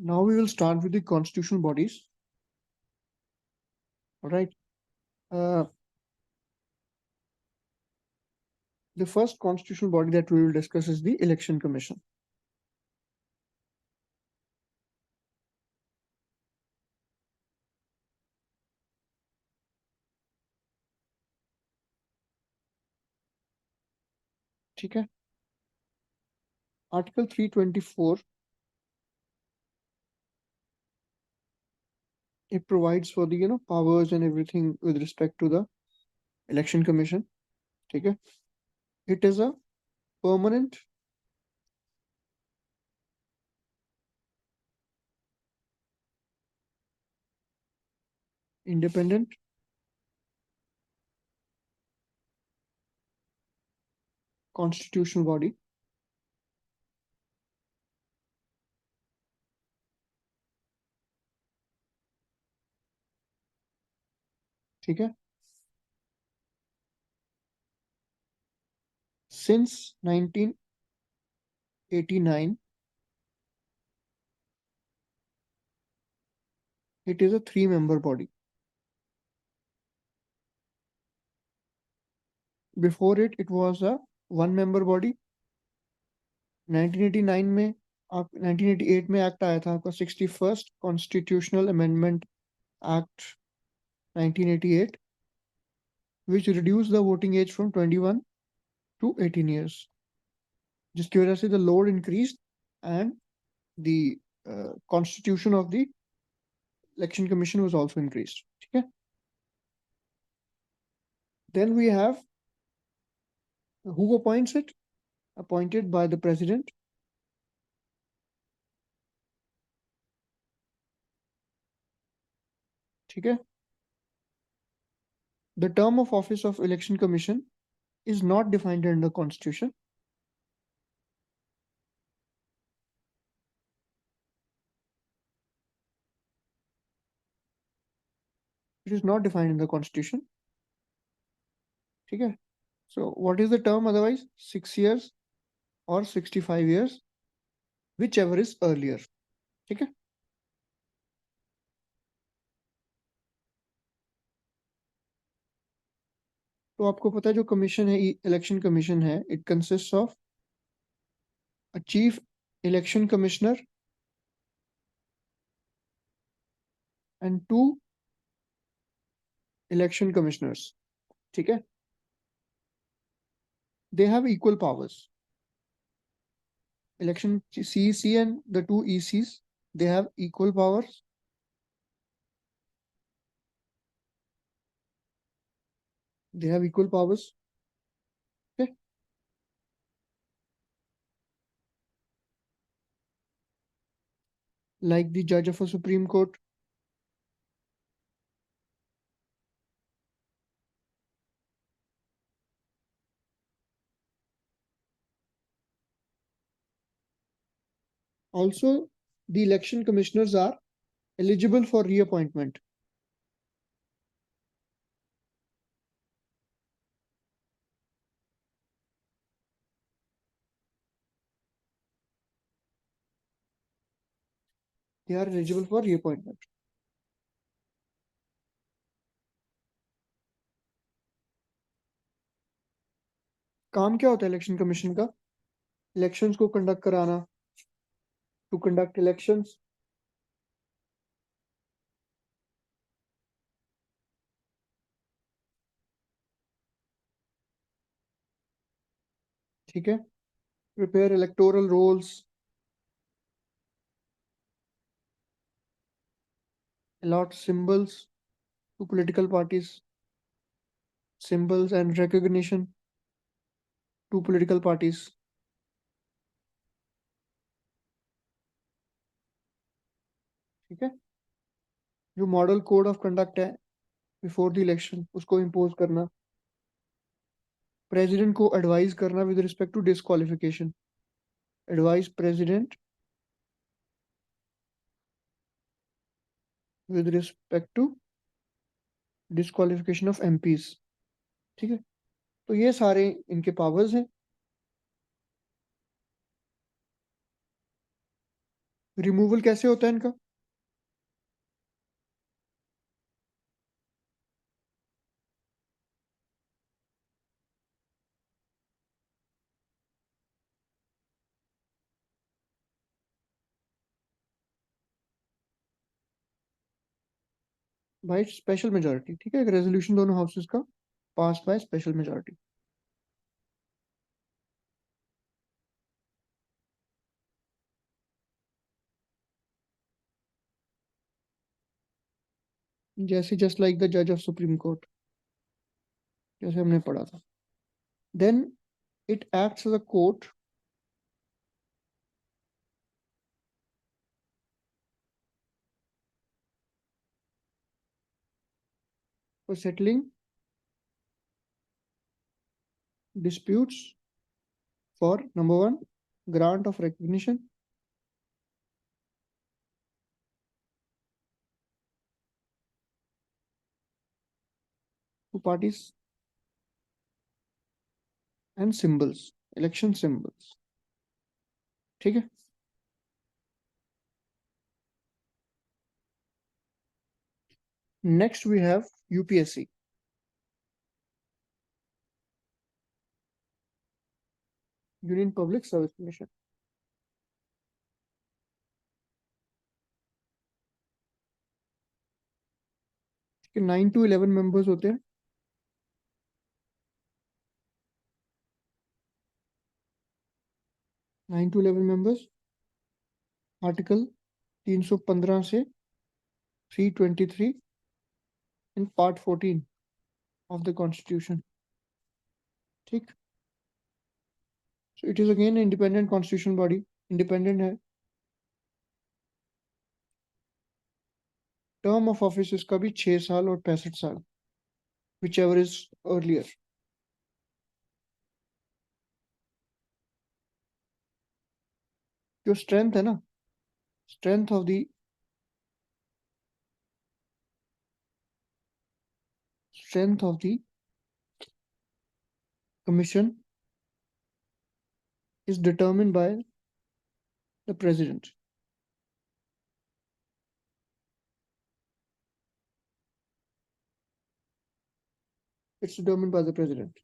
Now we will start with the constitutional bodies. All right. The first constitutional body that we will discuss is the Election Commission. ठीक है. Article 324, it provides for the powers and everything with respect to the Election Commission. ठीक है. It is a permanent independent constitutional body ठीक है. Since 1989, it is a 3-member body. Before it was a 1-member body. 1989 में 1988 में act आया था आपका 61st constitutional amendment act 1988, which reduced the voting age from 21 to 18 years, जिसकी वजह से the load increased and the constitution of the election commission was also increased. ठीक है. Then we have who appoints it? Appointed by the president. ठीक है. The term of office of election commission is not defined in the constitution. It is not defined in the constitution. ठीक है. So what is the term otherwise? 6 years or 65 years, whichever is earlier. ठीक है. तो आपको पता है जो commission है, इलेक्शन कमीशन है, it consist of a chief election commissioner and 2 election commissioners. ठीक है. They have equal powers. Election CEC and the 2 ECs, they have equal powers. They have equal powers. Okay. Like the judge of a Supreme Court. Also, the election commissioners are eligible for reappointment. They are eligible for reappointment. काम क्या होता है election commission का? Elections को conduct कराना, to conduct elections. ठीक है. Prepare electoral rolls, allot symbols to political parties, symbols and recognition to political parties. ठीक है. जो मॉडल कोड ऑफ कंडक्ट है बिफोर द इलेक्शन, उसको इम्पोज करना. प्रेसिडेंट को एडवाइज करना with respect to disqualification. Advise president with respect to disqualification of MPs. ठीक है. तो ये सारे इनके पावर्स हैं रिमूवल कैसे होता है इनका? भाई स्पेशल मेजोरिटी, ठीक है, एक रेजोल्यूशन दोनों हाउसेस का पास बाय स्पेशल मेजोरिटी। जैसे जस्ट लाइक द जज ऑफ सुप्रीम कोर्ट, जैसे हमने पढ़ा था। Then it acts as a court for settling disputes for number one, grant of recognition to parties and symbols, election symbols, ठीक है। Next we have UPSC, Union Public Service Commission। 9 to 11 members होते हैं। 9 to 11 members, article 315 से 323 in part 14 of the constitution, ठीक। So it is again an independent constitutional body, independent है। Term of office इसका भी 6 साल और 65 साल, whichever is earlier। जो स्ट्रेंथ है ना, strength of the strength of the commission is determined by the president। It's determined by the president,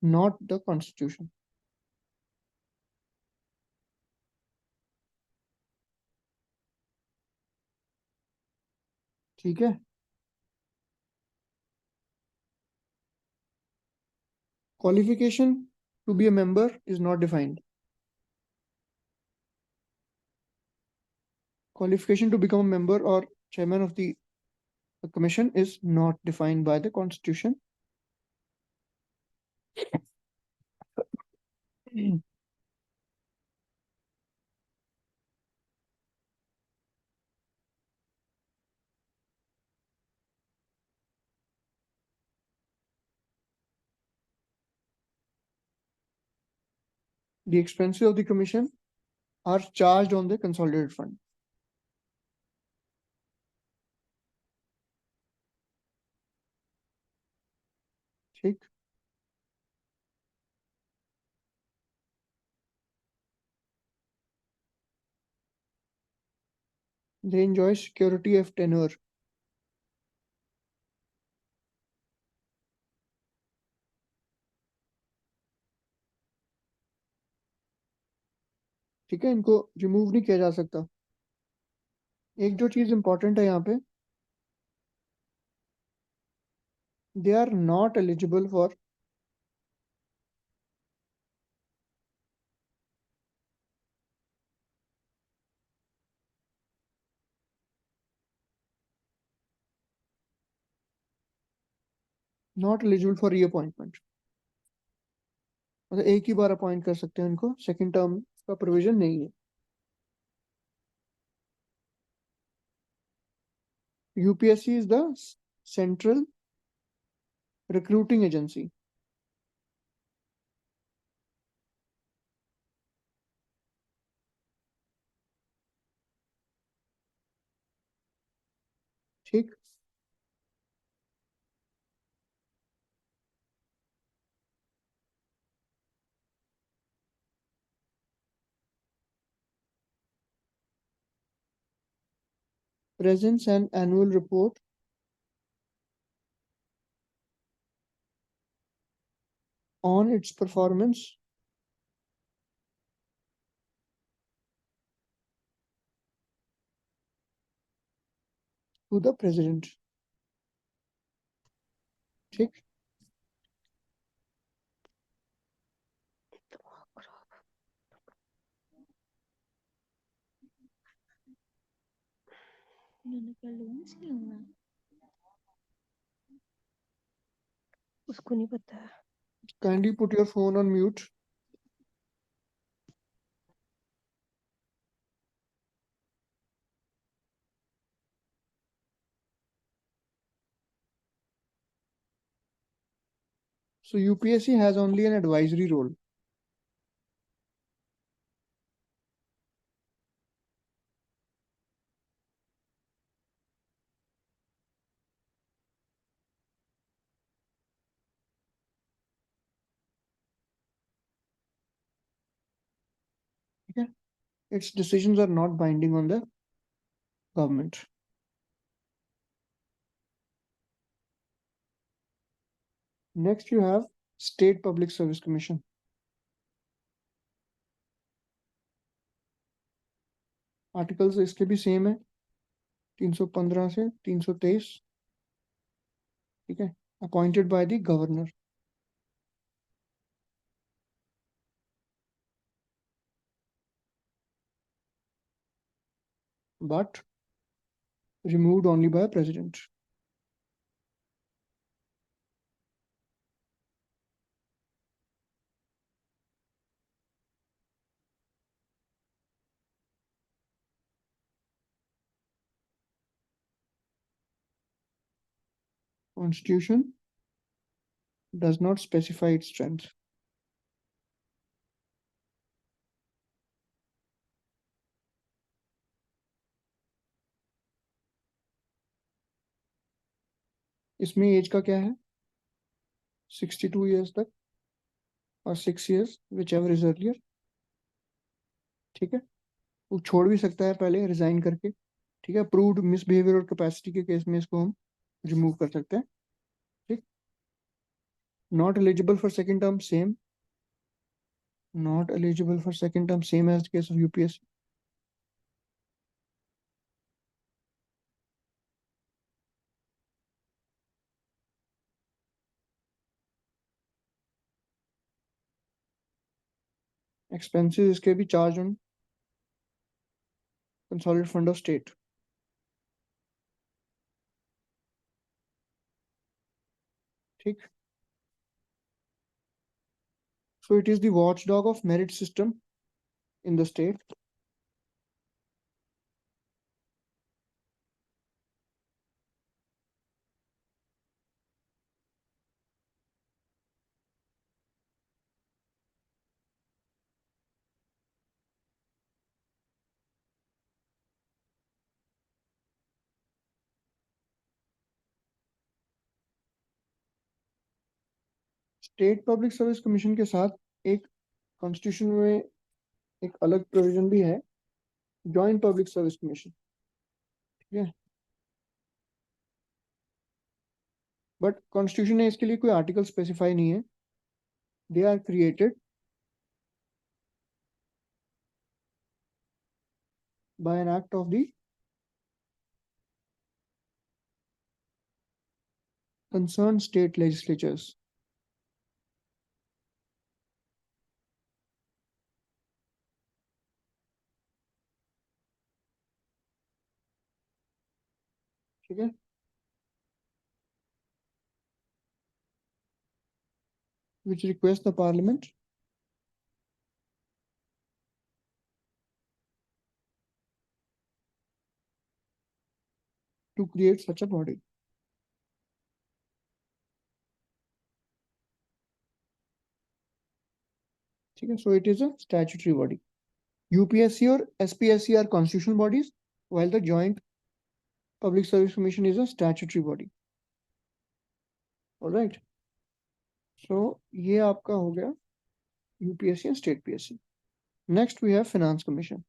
not the constitution, ठीक है। Qualification to be a member is not defined। Qualification to become a member or chairman of the commission is not defined by the constitution। The expenses of the commission are charged on the consolidated fund, ठीक। They enjoy security of tenure, ठीक है, इनको remove नहीं किया जा सकता। एक जो चीज इंपॉर्टेंट है यहाँ पे, they are not eligible for reappointment। मतलब एक ही बार अपॉइंट कर सकते हैं इनको, सेकंड टर्म का प्रोविजन नहीं है। UPSC is the central recruiting agency, ठीक। presents an annual report on its performance to the president. ठीक, उसको नहीं पता है. kindly put your phone on mute. So UPSC has only an advisory role. Okay? Its decisions are not binding on the government. Next, you have State Public Service Commission. Articles इसके भी same है, 315 से 323. ठीक है, appointed by the governor. But removed only by a president. Constitution does not specify its strength. इसमें as का क्या है, 62 years तक और 6 years whichever is earlier. ठीक है, वो छोड़ भी सकता है पहले रिजाइन करके. ठीक है, प्रूव्ड मिसबिहेवियर और कैपेसिटी के केस में इसको हम रिमूव कर सकते हैं. ठीक, not eligible for second term, same. Not eligible for second term, same as the case of UPSC. Expenses इसके भी charge on consolidated fund of state. ठीक, so it is the watchdog of merit system in the state. State public service commission के साथ एक constitution में एक अलग provision भी है, जॉइंट पब्लिक सर्विस कमीशन. ठीक है, बट कॉन्स्टिट्यूशन ने इसके लिए कोई आर्टिकल स्पेसिफाई नहीं है. They are created by an act of the concerned state legislatures. ठीक है, which request the parliament to create such a body. ठीक है, so it is a statutory body. UPSC और SPSC are constitutional bodies, while the Joint Public Service Commission is a statutory body. All right. So ये आपका हो गया UPSC and State PSC. Next we have Finance Commission.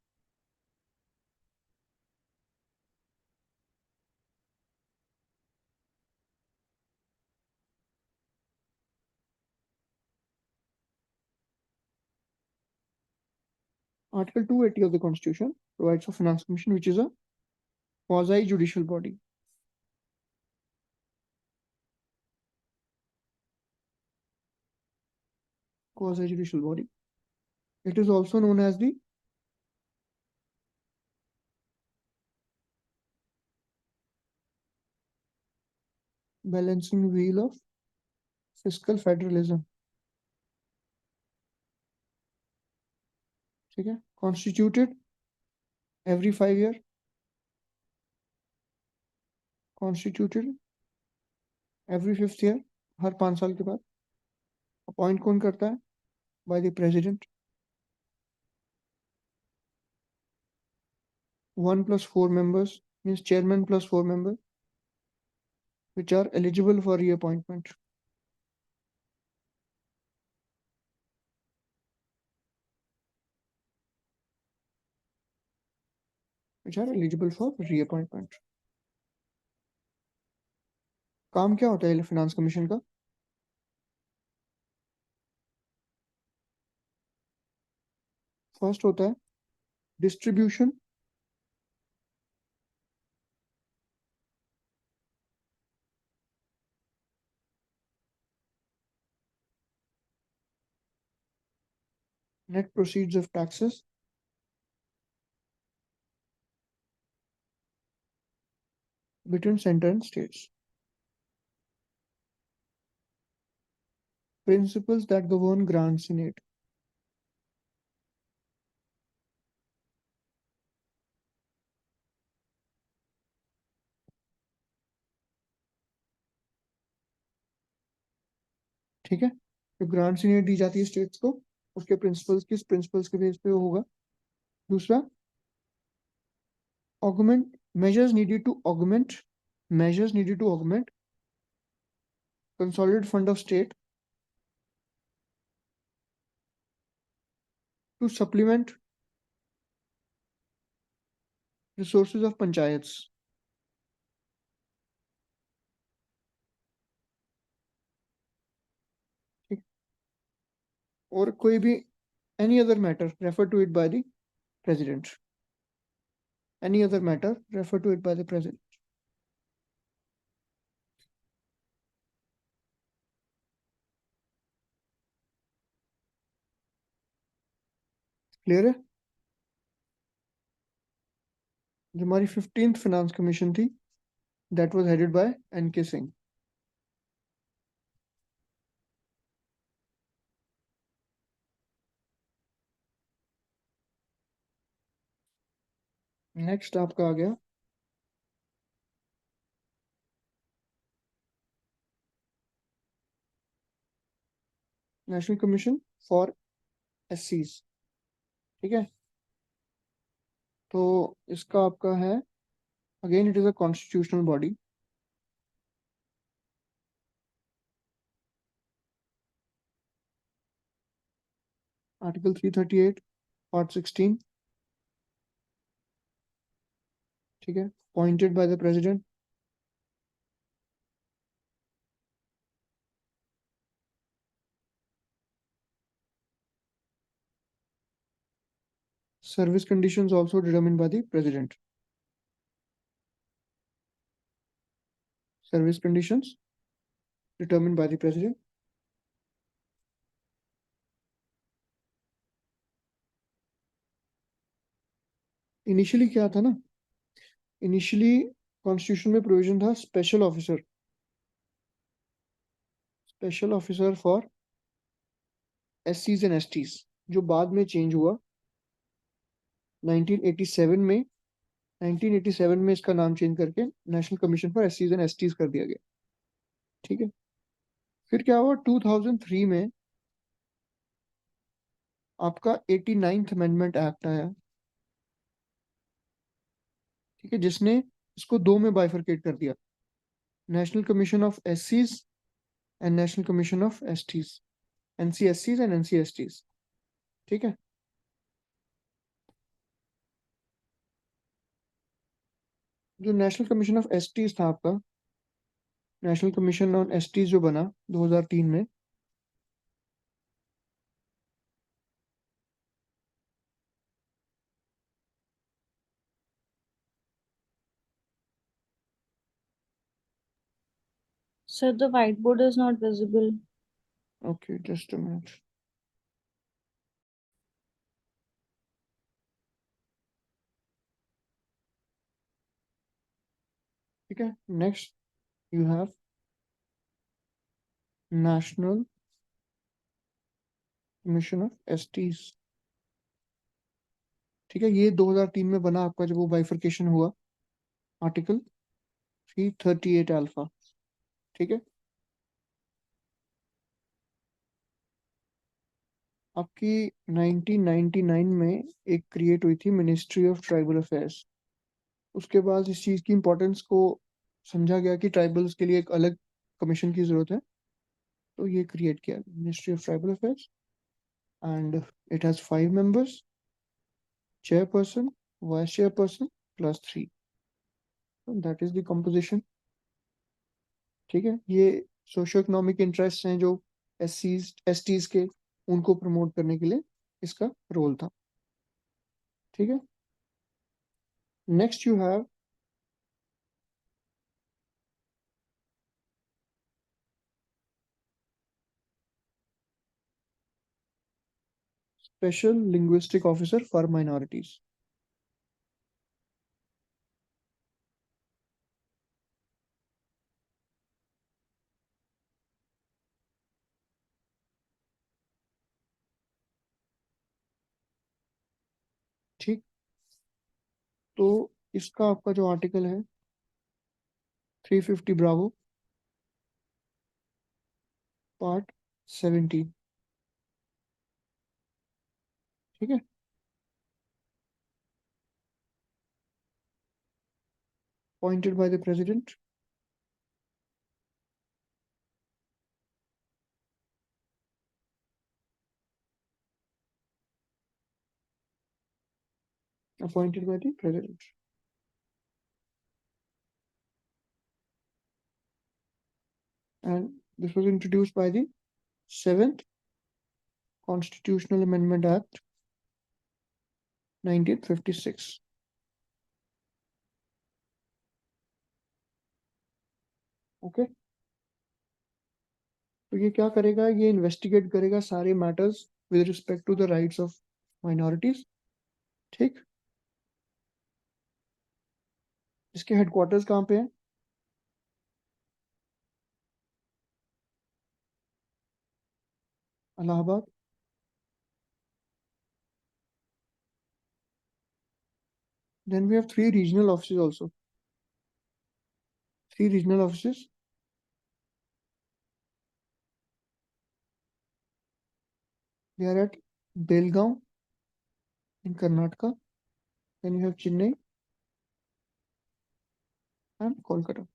Article 280 of the Constitution provides for Finance Commission, which is a quasi-judicial body. Quasi-judicial body. It is also known as the balancing wheel of fiscal federalism. ठीक है? Constituted every 5 year. Constituted every 5th year. हर 5 साल के बाद. Appoint कौन करता है? By the president. 1 plus 4 members means chairman plus 4 members, which are eligible for reappointment. Which are eligible for reappointment. काम क्या होता है फाइनेंस कमीशन का? फर्स्ट होता है distribution net proceeds of taxes between center and states. Principles that govern grants in aid. ठीक है? जो ग्रांट्स इन एड दी जाती है स्टेट्स को, उसके प्रिंसिपल्स किस प्रिंसिपल्स के बेस पे होगा? दूसरा, augment measures needed to augment consolidated fund of state to supplement resources of panchayats. ठीक? और कोई भी any other matter referred to it by the president. Any other matter referred to it by the president. Clear है? जो हमारी 15th finance commission थी, that was headed by NK Singh. Next आपका आ गया नेशनल कमीशन फॉर एससीज. ठीक है? तो इसका आपका है, again it is a constitutional body. Article 338 part 16. ठीक है? Appointed by the president. Service conditions also determined by the president. Service conditions determined by the president. Initially क्या था ना, इनिशियली कॉन्स्टिट्यूशन में प्रोविजन था स्पेशल ऑफिसर फॉर एससीज and STs, जो बाद में चेंज हुआ 1987 में. 1987 में इसका नाम चेंज करके नेशनल कमीशन फॉर एससीज एंड एसटीज कर दिया गया. ठीक है? फिर क्या हुआ, 2003 में आपका 89th अमेंडमेंट एक्ट आया. ठीक है? जिसने इसको दो में बाइफरकेट कर दिया, national commission of एससीज and national commission of STs, एनसीएससीज and एनसीएसटीज. ठीक है? जो नेशनल कमीशन ऑफ एसटीज था आपका, नेशनल कमीशन ऑन एसटीज जो बना 2003 में, Sir, the whiteboard is not visible. Okay, just a minute. Okay, next you have National Commission of STs. ठीक है, ये 2003 में बना आपका जब वो बाइफर्केशन हुआ, आर्टिकल 338 अल्फा. ठीक है, आपकी 1999 में एक क्रिएट हुई थी मिनिस्ट्री ऑफ ट्राइबल अफेयर्स. उसके बाद इस चीज की इंपॉर्टेंस को समझा गया कि ट्राइबल्स के लिए एक अलग कमीशन की जरूरत है, तो ये क्रिएट किया ministry of tribal affairs. And it has 5 members, chairperson, vice chairperson plus 3. That is the composition. ठीक है, ये सोशो इकोनॉमिक इंटरेस्ट हैं जो एसटीज के, उनको प्रमोट करने के लिए इसका रोल था. ठीक है, next you have special linguistic officer for minorities. ठीक, तो इसका आपका जो आर्टिकल है 350 ब्रावो पार्ट 17. ठीक है, appointed by the president. Appointed by the president. And this was introduced by the 7th Constitutional Amendment Act 1956. Okay, तो ये क्या करेगा, ये इन्वेस्टिगेट करेगा सारे matters with respect to the rights of minorities. ठीक, इसके हेडक्वार्टर्स कहाँ पे हैं? Allahabad. Then we have 3 regional offices also. 3 regional offices. They are at Belgaum in Karnataka. Then you have Chennai and Kolkata.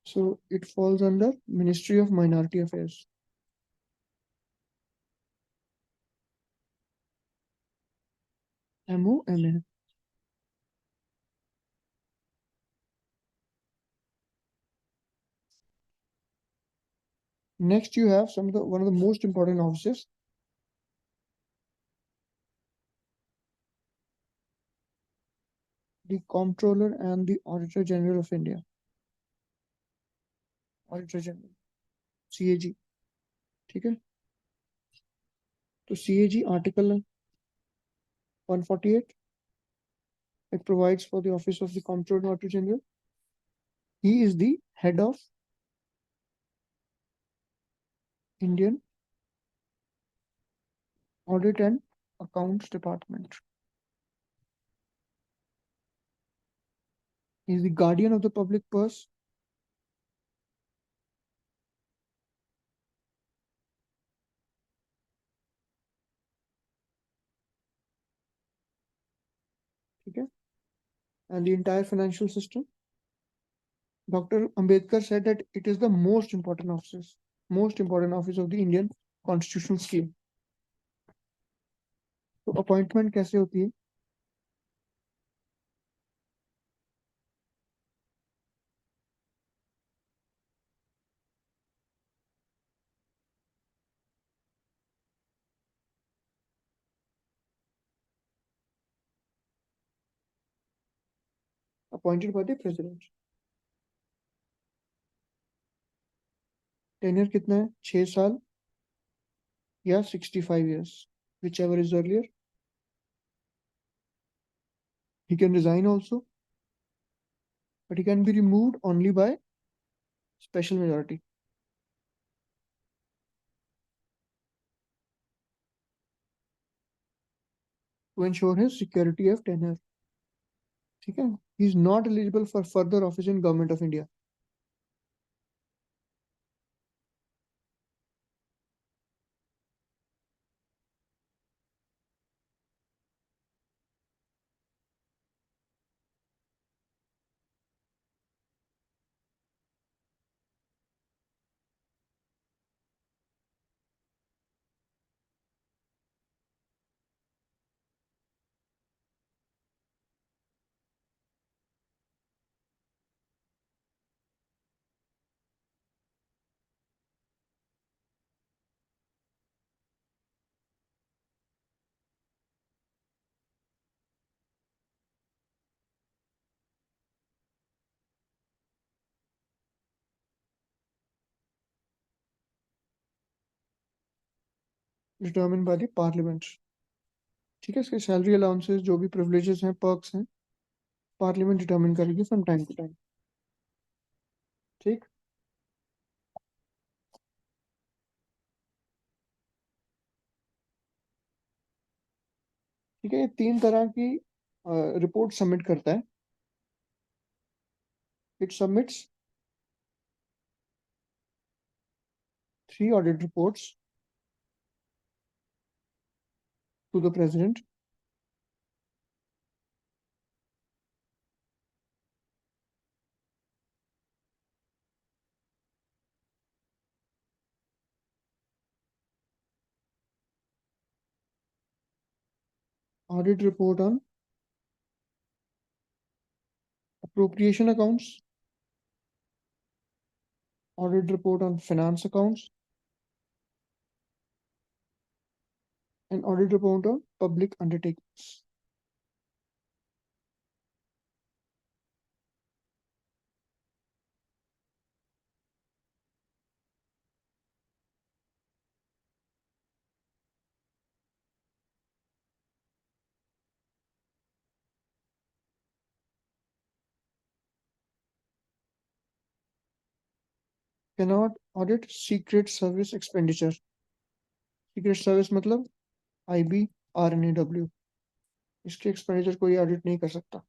So it falls under Ministry of Minority Affairs. MOMA. Next you have one of the most important offices. The Comptroller and the Auditor General of India. Auditor General, CAG. ठीक है, तो CAG article 148. It provides for the office of the Comptroller and Auditor General. He is the head of Indian Audit and Accounts Department. He is the guardian of the public purse. Okay. And the entire financial system. Dr. Ambedkar said that it is the most important office of the Indian constitutional scheme. तो appointment कैसे होती है? appointed by the president. Tenure कितना है? 6 साल या 65 years, whichever is earlier. He can resign also, but he can be removed only by special majority. To ensure his security of tenure. ठीक है? He is not eligible for further office in Government of India. Determined by the Parliament. ठीक है? इसके salary allowances जो भी privileges हैं, perks हैं, parliament determine करेगी फ्रॉम टाइम टू टाइम. ठीक? ठीक है? ये 3 तरह की रिपोर्ट सबमिट करता है. It submits 3 audit reports to the president. Audit report on appropriation accounts, audit report on finance accounts, and audit report on public undertakings. Cannot audit secret service expenditure. Secret service मतलब IB RNAW. इसके expenditure कोई audit नहीं कर सकता.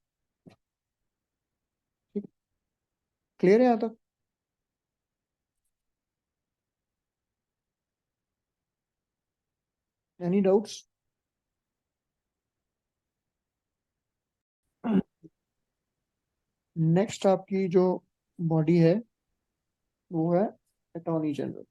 ठीक? Clear है यहाँ तक? Any doubts? नेक्स्ट आपकी जो बॉडी है वो है attorney general.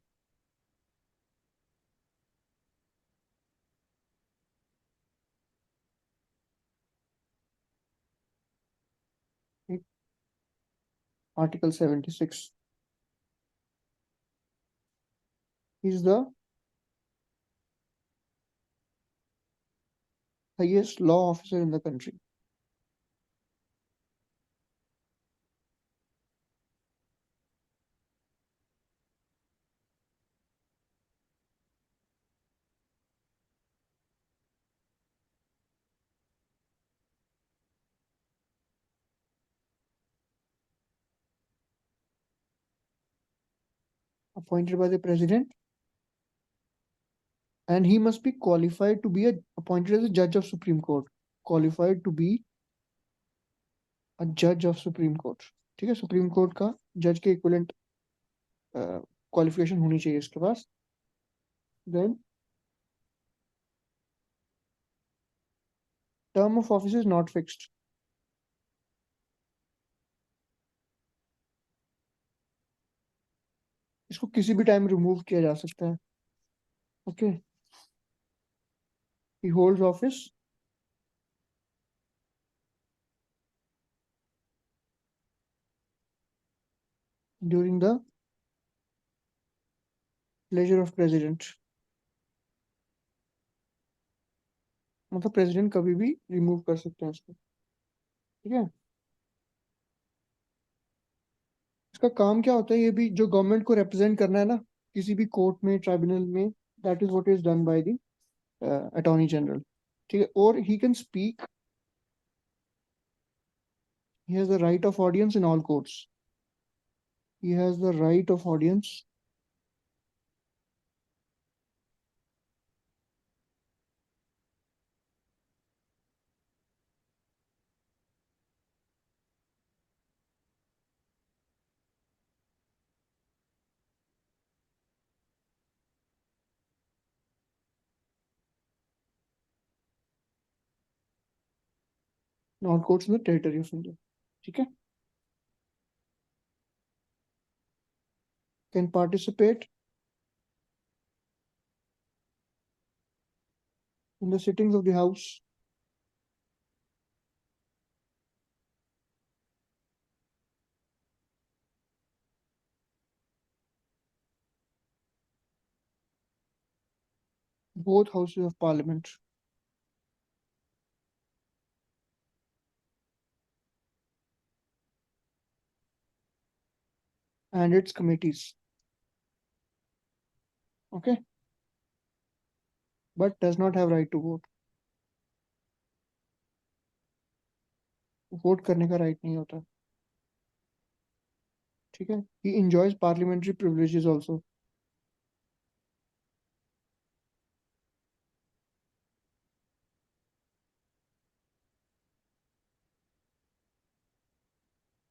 Article 76 is the highest law officer in the country. Appointed by the president, and he must be qualified to be appointed as a judge of Supreme Court. Qualified to be a judge of Supreme Court. ठीक है? Supreme court का जज के equivalent qualification होनी चाहिए इसके पास. Then term of office is not fixed. इसको किसी भी टाइम रिमूव किया जा सकता है. Okay? He holds office during the pleasure of president. मतलब प्रेसिडेंट कभी भी रिमूव कर सकते हैं इसको. ठीक है? इसका काम क्या होता है, ये भी जो गवर्नमेंट को रिप्रेजेंट करना है ना किसी भी कोर्ट में, ट्राइब्यूनल में, that is what is done by the attorney general, ठीक है. और he can speak, he has the right of audience in all courts. He has the right of audience in all courts in the territory of India. ठीक है. Can participate in the sittings of the House, both houses of parliament, and its committees. Okay. But does not have right to vote. Vote करने का right नहीं होता. ठीक है. He enjoys parliamentary privileges also.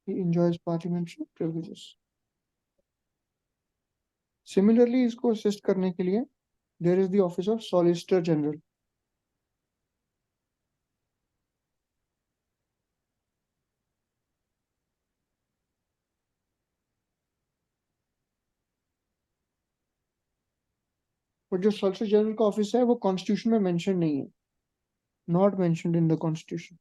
He enjoys parliamentary privileges. Similarly, इसको assist करने के लिए there is the office of Solicitor General. और जो सॉलिसिटर जनरल का ऑफिस है वो कॉन्स्टिट्यूशन में मेंशन नहीं है, not mentioned in the constitution.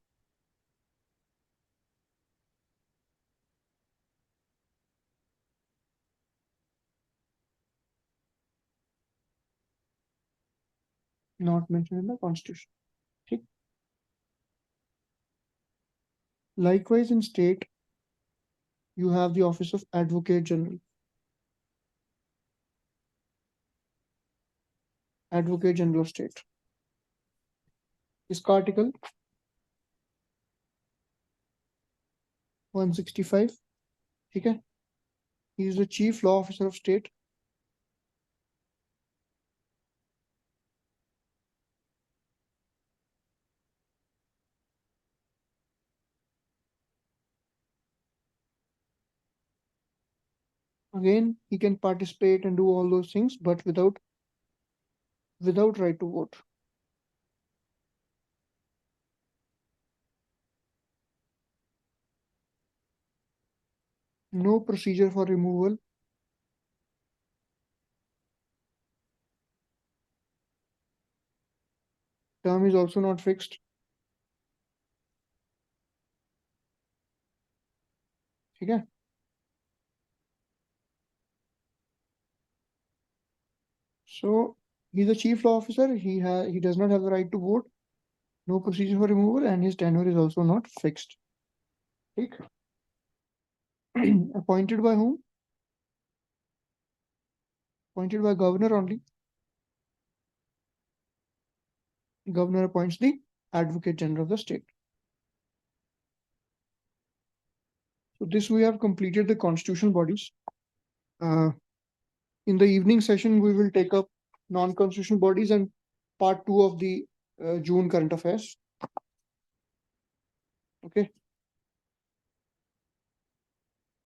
Not mentioned in the constitution. ठीक. Likewise, in state, you have the office of Advocate General. Advocate General of State. इसका आर्टिकल 165. ठीक है. He is the chief law officer of state. Again, he can participate and do all those things, but without right to vote. No procedure for removal. Term is also not fixed. ठीक है. So he's the chief law officer. He does not have the right to vote. No procedure for removal, and his tenure is also not fixed. ठीक. Appointed by whom? Appointed by governor only. Governor appoints the Advocate General of the state. So this we have completed the constitutional bodies. In the evening session, we will take up non-constitutional bodies and part 2 of the June current affairs. Okay.